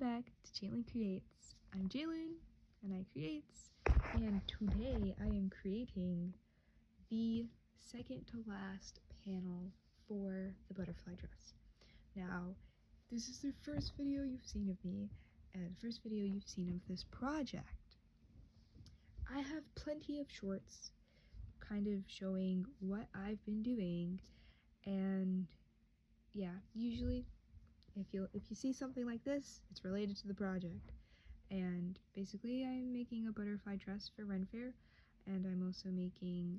back to Jalen Creates. I'm Jalen, and I creates, and today I am creating the second to last panel for the butterfly dress. Now, this is the first video you've seen of me, and the first video you've seen of this project. I have plenty of shorts kind of showing what I've been doing, and yeah, usually if you see something like this, it's related to the project. And basically I'm making a butterfly dress for Ren Fair, and I'm also making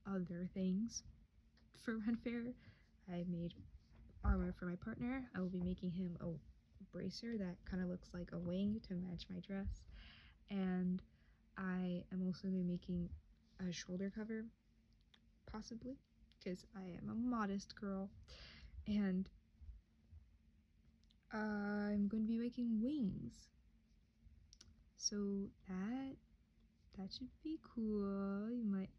other things for Ren Fair. I made armor for my partner. I will be making him a bracer that kind of looks like a wing to match my dress, and I am also going to be making a shoulder cover, possibly, because I am a modest girl, and I'm going to be making wings, so that should be cool. You might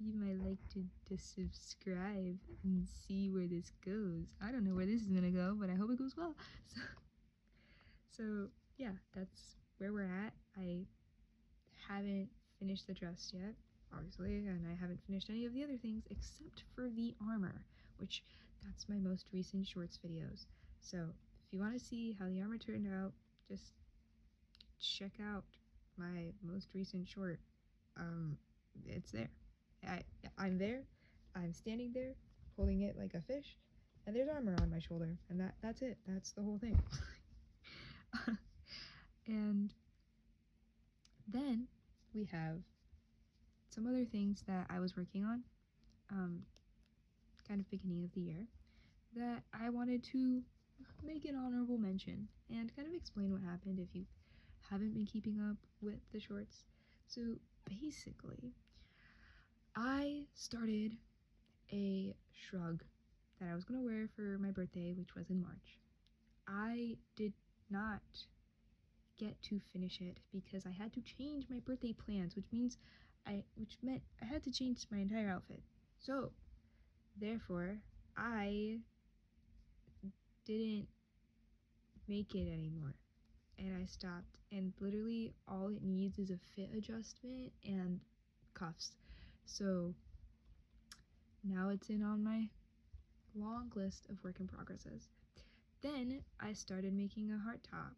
like to subscribe and see where this goes. I don't know where this is gonna go, but I hope it goes well. So yeah, that's where we're at. I haven't finished the dress yet, obviously, and I haven't finished any of the other things except for the armor, which that's my most recent shorts videos. So if you want to see how the armor turned out, just check out my most recent short. It's there. I'm there. I'm standing there, holding it like a fish, and there's armor on my shoulder, and that's it. That's the whole thing. And then we have some other things that I was working on, kind of beginning of the year, that I wanted to make an honorable mention and kind of explain what happened if you haven't been keeping up with the shorts. So basically, I started a shrug that I was going to wear for my birthday, which was in March. I did not get to finish it because I had to change my birthday plans, which meant I had to change my entire outfit. So therefore, I didn't make it anymore, and I stopped, and literally all it needs is a fit adjustment and cuffs. So now it's in on my long list of work in progresses. Then I started making a heart top,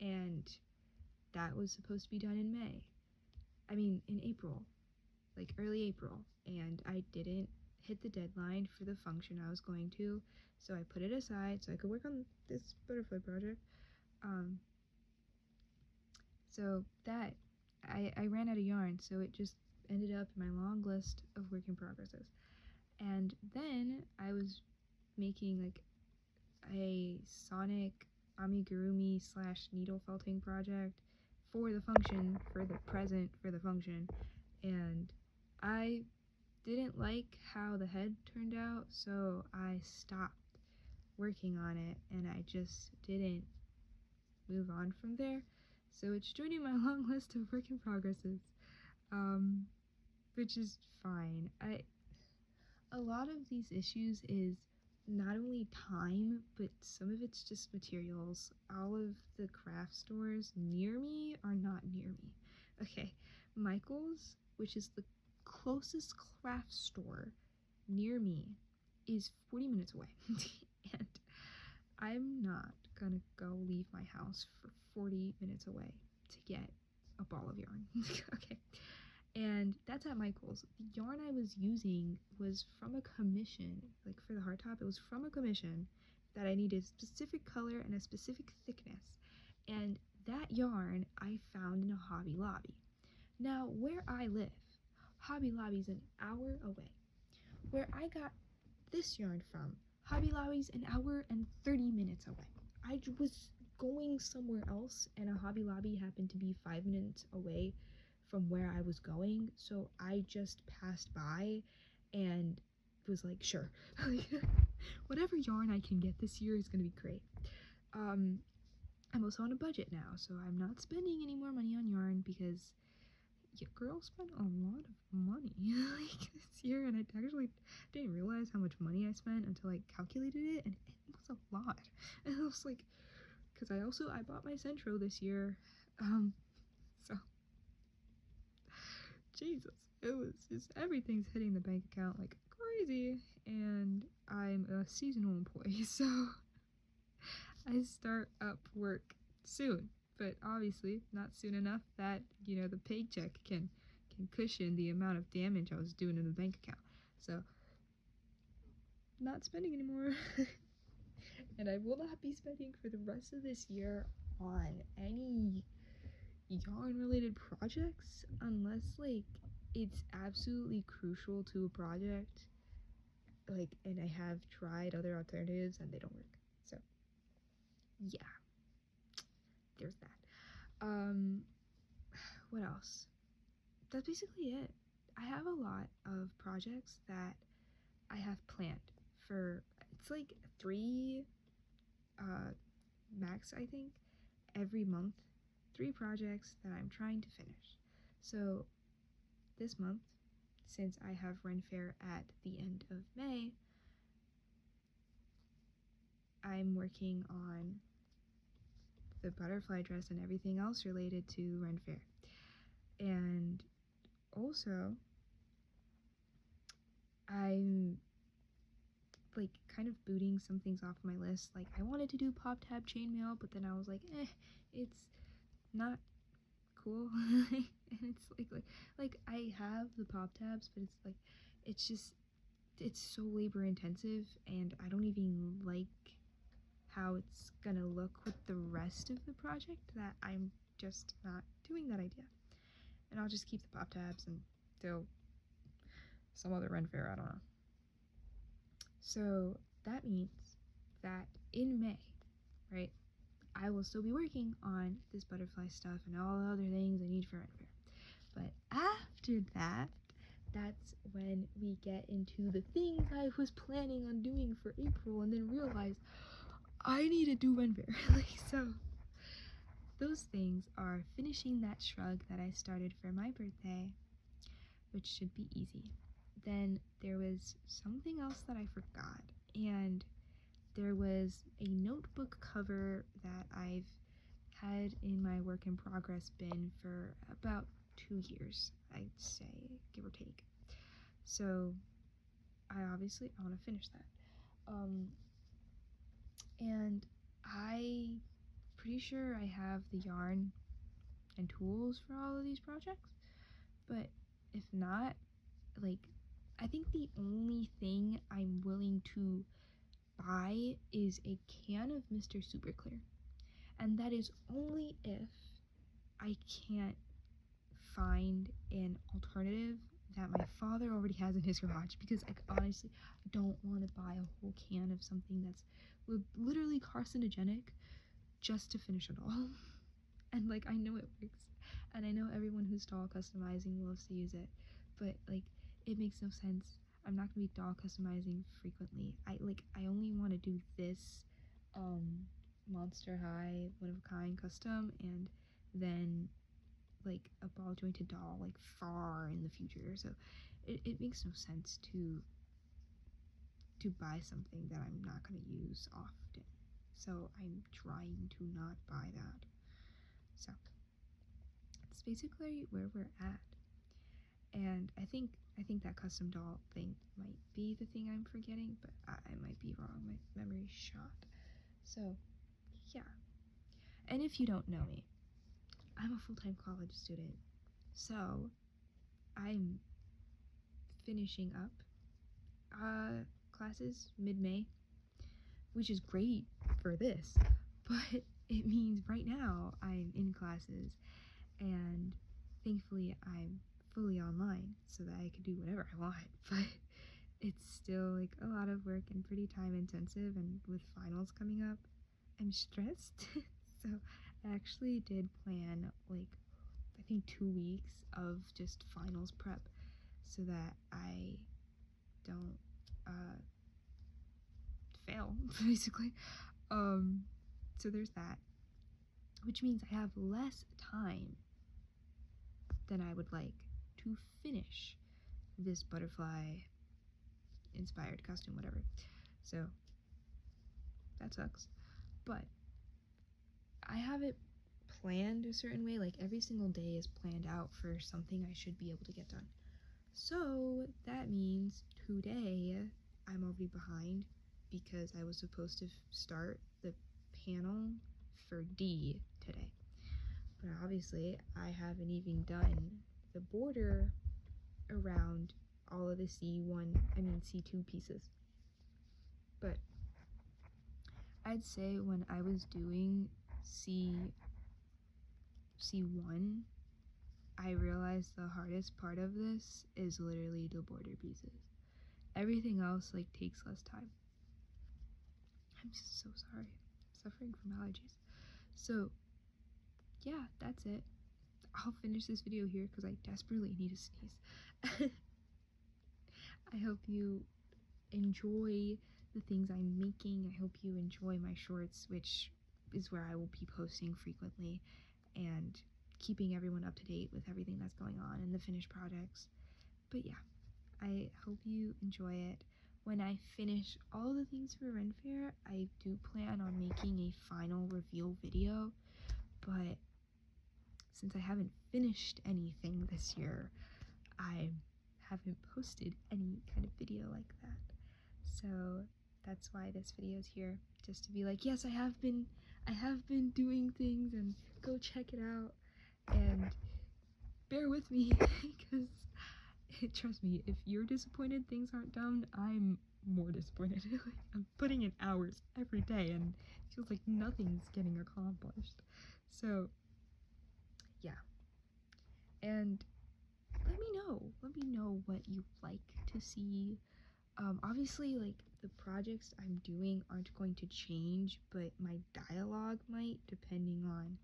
and that was supposed to be done in April, like early April, and I didn't hit the deadline for the function I was going to, so I put it aside so I could work on this butterfly project. So that I ran out of yarn, so it just ended up in my long list of work in progresses. And then I was making like a sonic amigurumi / needle felting project for the function, for the function, and I didn't like how the head turned out, so I stopped working on it, and I just didn't move on from there. So it's joining my long list of work in progresses, which is fine. A lot of these issues is not only time, but some of it's just materials. All of the craft stores near me are not near me. Okay, Michael's, which is the closest craft store near me, is 40 minutes away. And I'm not gonna go leave my house for 40 minutes away to get a ball of yarn. Okay, and that's at Michael's. The yarn I was using was from a commission, like for the heart top, it was from a commission that I needed a specific color and a specific thickness, and that yarn I found in a Hobby Lobby. Now, where I live, Hobby Lobby's an hour away. Where I got this yarn from, Hobby Lobby's an hour and 30 minutes away. I was going somewhere else, and a Hobby Lobby happened to be 5 minutes away from where I was going, so I just passed by and was like, sure, whatever yarn I can get this year is gonna be great. I'm also on a budget now, so I'm not spending any more money on yarn because your girl spent a lot of money like this year, and I actually didn't realize how much money I spent until I calculated it, and it was a lot. And I was like, because I bought my Centro this year. So Jesus, it was just everything's hitting the bank account like crazy, and I'm a seasonal employee, so I start up work soon, but obviously not soon enough that the paycheck can cushion the amount of damage I was doing in the bank account. So not spending anymore. And I will not be spending for the rest of this year on any yarn related projects unless like it's absolutely crucial to a project, like, and I have tried other alternatives and they don't work. So yeah, there's that. What else? That's basically it. I have a lot of projects that I have planned for. It's like 3 max, I think, every month. 3 projects that I'm trying to finish. So this month, since I have Ren Fair at the end of May, I'm working on the butterfly dress and everything else related to Ren Fair. And also, I'm like kind of booting some things off my list. Like I wanted to do pop tab chainmail, but then I was like, it's not cool. And it's like I have the pop tabs, but it's like it's so labor intensive, and I don't even like how it's gonna look with the rest of the project, that I'm just not doing that idea. And I'll just keep the pop tabs until some other Ren Fair, I don't know. So that means that in May, right, I will still be working on this butterfly stuff and all the other things I need for Ren Fair. But after that, that's when we get into the things I was planning on doing for April and then realized I need to do Ren Fair. So those things are finishing that shrug that I started for my birthday, which should be easy. Then there was something else that I forgot, and there was a notebook cover that I've had in my work in progress bin for about 2 years, I'd say, give or take. So I want to finish that. And I'm pretty sure I have the yarn and tools for all of these projects, but if not, like, I think the only thing I'm willing to buy is a can of Mr. Super Clear, and that is only if I can't find an alternative that my father already has in his garage, because I honestly don't want to buy a whole can of something that's literally carcinogenic just to finish it all. And like, I know it works, and I know everyone who's doll customizing loves to use it, but like, it makes no sense. I'm not gonna be doll customizing frequently. I only want to do this Monster High one of a kind custom, and then like a ball jointed doll like far in the future. So it makes no sense to buy something that I'm not going to use often. So I'm trying to not buy that. So that's basically where we're at. And I think that custom doll thing might be the thing I'm forgetting, but I might be wrong. My memory's shot. So yeah. And if you don't know me, I'm a full-time college student. So I'm finishing up classes mid-May, which is great for this, but it means right now I'm in classes, and thankfully I'm fully online so that I can do whatever I want, but it's still like a lot of work and pretty time intensive, and with finals coming up, I'm stressed. So I actually did plan like I think 2 weeks of just finals prep so that I don't fail, basically. So there's that, which means I have less time than I would like to finish this butterfly inspired costume, whatever. So that sucks. But I have it planned a certain way, like every single day is planned out for something I should be able to get done. So that means today I'm already behind because I was supposed to start the panel for D today. But obviously I haven't even done the border around all of the C2 pieces. But I'd say when I was doing C1, I realized the hardest part of this is literally the border pieces. Everything else like takes less time. I'm just so sorry. I'm suffering from allergies. So yeah, that's it. I'll finish this video here because I desperately need a sneeze. I hope you enjoy the things I'm making. I hope you enjoy my shorts, which is where I will be posting frequently and keeping everyone up to date with everything that's going on in the finished projects. But yeah, I hope you enjoy it. When I finish all the things for Ren Fair, I do plan on making a final reveal video, but since I haven't finished anything this year, I haven't posted any kind of video like that. So that's why this video is here, just to be like, yes, I have been doing things, and go check it out and bear with me because trust me, if you're disappointed things aren't done, I'm more disappointed. I'm putting in hours every day and it feels like nothing's getting accomplished. So yeah, and let me know what you'd like to see. Obviously, like, the projects I'm doing aren't going to change, but my dialogue might, depending on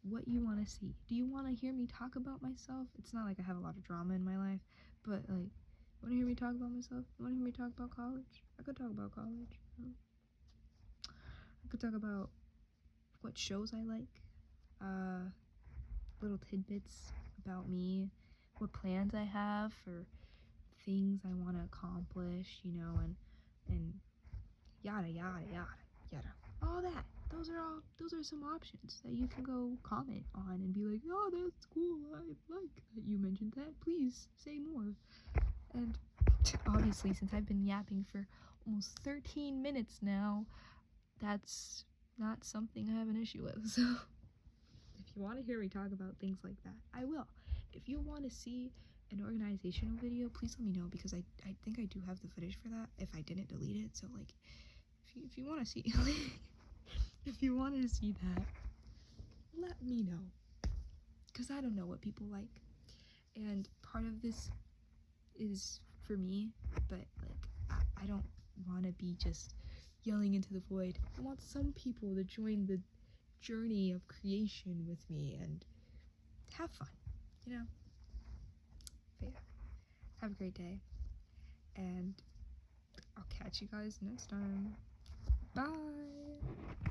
what you want to see. Do you want to hear me talk about myself? It's not like I have a lot of drama in my life, but like, you want to hear me talk about myself? You want to hear me talk about college? I could talk about college. I could talk about what shows I like, little tidbits about me, what plans I have for things I want to accomplish, and yada yada yada yada, all that. Those are some options that you can go comment on and be like, oh, that's cool, I like that you mentioned that, please say more. And obviously, since I've been yapping for almost 13 minutes now, that's not something I have an issue with. So if you want to hear me talk about things like that, I will. If you want to see an organizational video, please let me know, because I think I do have the footage for that if I didn't delete it. So like, if you want to see if you want to see that, let me know, because I don't know what people like, and part of this is for me, but like, I don't want to be just yelling into the void. I want some people to join the journey of creation with me and have fun, But yeah, have a great day, and I'll catch you guys next time. Bye!